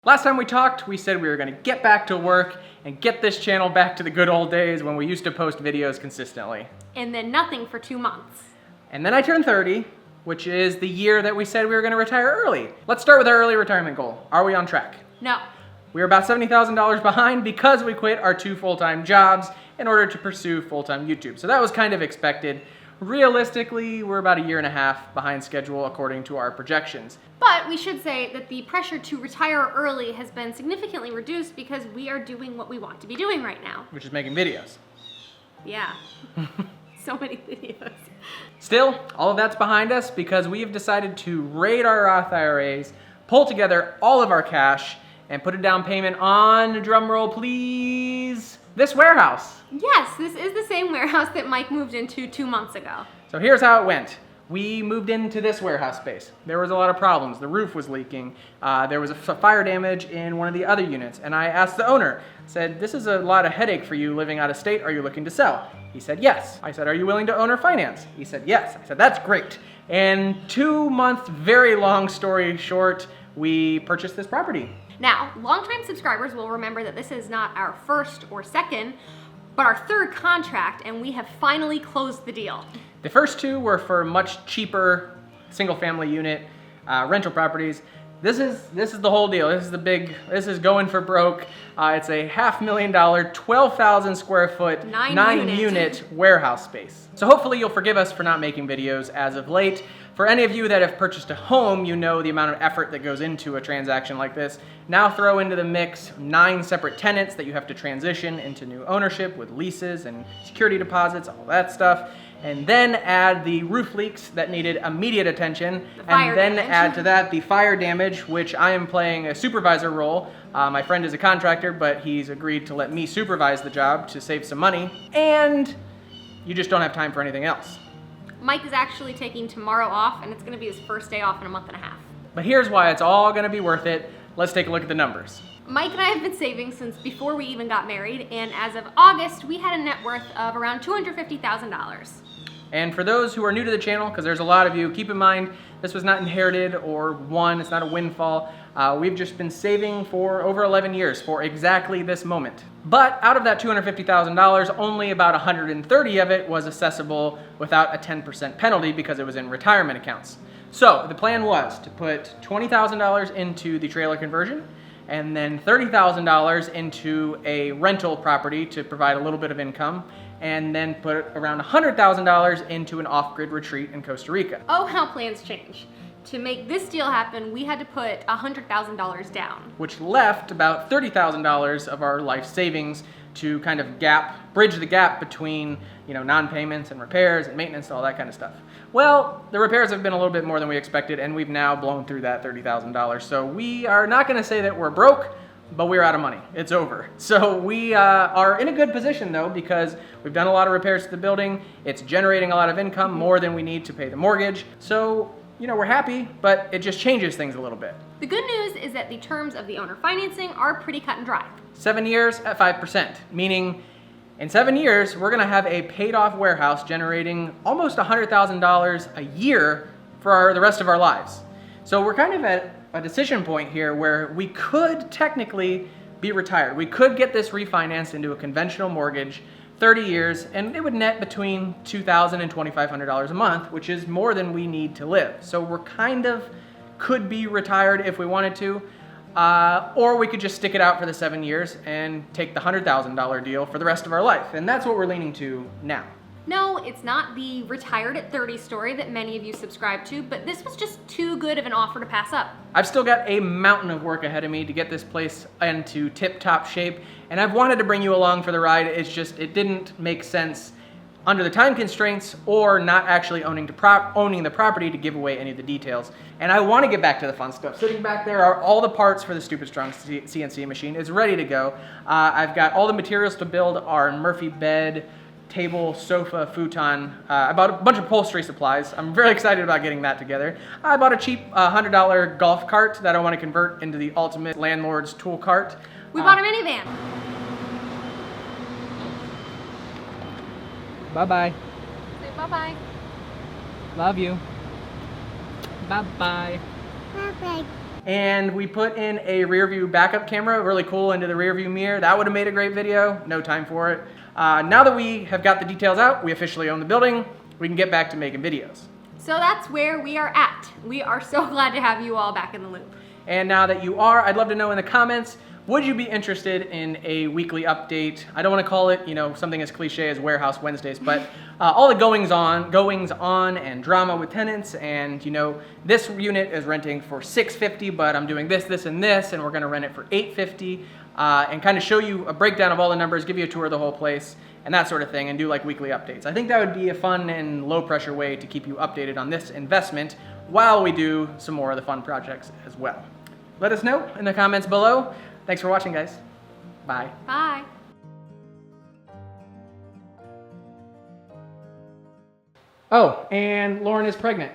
Last time we talked, we said we were gonna get back to work and get this channel back to the good old days when we used to post videos consistently. And then nothing for 2 months. And then I turned 30, which is the year that we said we were gonna retire early. Let's start with our early retirement goal. Are we on track? No. We were about $70,000 behind because we quit our 2 full-time jobs in order to pursue full-time YouTube. So that was kind of expected. Realistically, we're about a year and a half behind schedule according to our projections. But we should say that the pressure to retire early has been significantly reduced because we are doing what we want to be doing right now. Which is making videos. Yeah. So many videos. Still, all of that's behind us because we have decided to raid our Roth IRAs, pull together all of our cash, and put a down payment on, drumroll please, this warehouse. Yes, this is the same warehouse that Mike moved into 2 months ago. So here's how it went. We moved into this warehouse space. There was a lot of problems. The roof was leaking. There was a fire damage in one of the other units. And I asked the owner, said, this is a lot of headache for you living out of state. Are you looking to sell? He said, yes. I said, are you willing to own or finance? He said, yes. I said, that's great. And 2 months, very long story short, we purchased this property. Now, longtime subscribers will remember that this is not our first or second, but our third contract, and we have finally closed the deal. The first 2 were for much cheaper single-family unit rental properties. This is the whole deal. This is going for broke. It's a $500,000, 12,000 square foot, 9 unit warehouse space. So hopefully you'll forgive us for not making videos as of late. For any of you that have purchased a home, you know the amount of effort that goes into a transaction like this. Now throw into the mix 9 separate tenants that you have to transition into new ownership with leases and security deposits, all that stuff. And then add the roof leaks that needed immediate attention. And then add to that the fire damage, which I am playing a supervisor role. My friend is a contractor, but he's agreed to let me supervise the job to save some money. And you just don't have time for anything else. Mike is actually taking tomorrow off, and it's going to be his first day off in a month and a half. But here's why it's all going to be worth it. Let's take a look at the numbers. Mike and I have been saving since before we even got married, and as of August, we had a net worth of around $250,000. And for those who are new to the channel, because there's a lot of you, keep in mind, this was not inherited or won, it's not a windfall. We've just been saving for over 11 years for exactly this moment. But out of that $250,000, only about 130 of it was accessible without a 10% penalty because it was in retirement accounts. So the plan was to put $20,000 into the trailer conversion, and then $30,000 into a rental property to provide a little bit of income, and then put around $100,000 into an off-grid retreat in Costa Rica. Oh, how plans change. To make this deal happen, we had to put $100,000 down. Which left about $30,000 of our life savings to kind of bridge the gap between, non-payments and repairs and maintenance and all that kind of stuff. Well, the repairs have been a little bit more than we expected, and we've now blown through that $30,000. So we are not gonna say that we're broke, but we're out of money. It's over. So we are in a good position though, because we've done a lot of repairs to the building. It's generating a lot of income, more than we need to pay the mortgage. So, we're happy, but it just changes things a little bit. The good news is that the terms of the owner financing are pretty cut and dry. 7 years at 5%, meaning in 7 years, we're gonna have a paid off warehouse generating almost $100,000 a year for the rest of our lives. So we're kind of at a decision point here where we could technically be retired. We could get this refinanced into a conventional mortgage, 30 years, and it would net between $2,000 and $2,500 a month, which is more than we need to live. So we're kind of could be retired if we wanted to, or we could just stick it out for the 7 years and take the $100,000 deal for the rest of our life. And that's what we're leaning to now. No, it's not the retired at 30 story that many of you subscribe to, but this was just too good of an offer to pass up. I've still got a mountain of work ahead of me to get this place into tip-top shape, and I've wanted to bring you along for the ride. It's just, it didn't make sense under the time constraints or not actually owning the property to give away any of the details. And I want to get back to the fun stuff. Sitting back there are all the parts for the Stupid Strong CNC machine. It's ready to go. I've got all the materials to build our Murphy bed, table, sofa, futon. I bought a bunch of upholstery supplies. I'm very excited about getting that together. I bought a cheap $100 golf cart that I want to convert into the ultimate landlord's tool cart. We bought a minivan. Bye-bye. Say bye-bye. Love you. Bye-bye. Bye-bye. And we put in a rear view backup camera, really cool, into the rear view mirror. That would have made a great video. No time for it. Now that we have got the details out, we officially own the building. We can get back to making videos. So that's where we are at. We are so glad to have you all back in the loop. And now that you are, I'd love to know in the comments, would you be interested in a weekly update? I don't want to call it, something as cliche as Warehouse Wednesdays, but all the goings on and drama with tenants, and this unit is renting for $650, but I'm doing this, and this, and we're going to rent it for $850, and kind of show you a breakdown of all the numbers, give you a tour of the whole place, and that sort of thing, and do like weekly updates. I think that would be a fun and low pressure way to keep you updated on this investment while we do some more of the fun projects as well. Let us know in the comments below. Thanks for watching, guys. Bye. Bye. Oh, and Lauren is pregnant.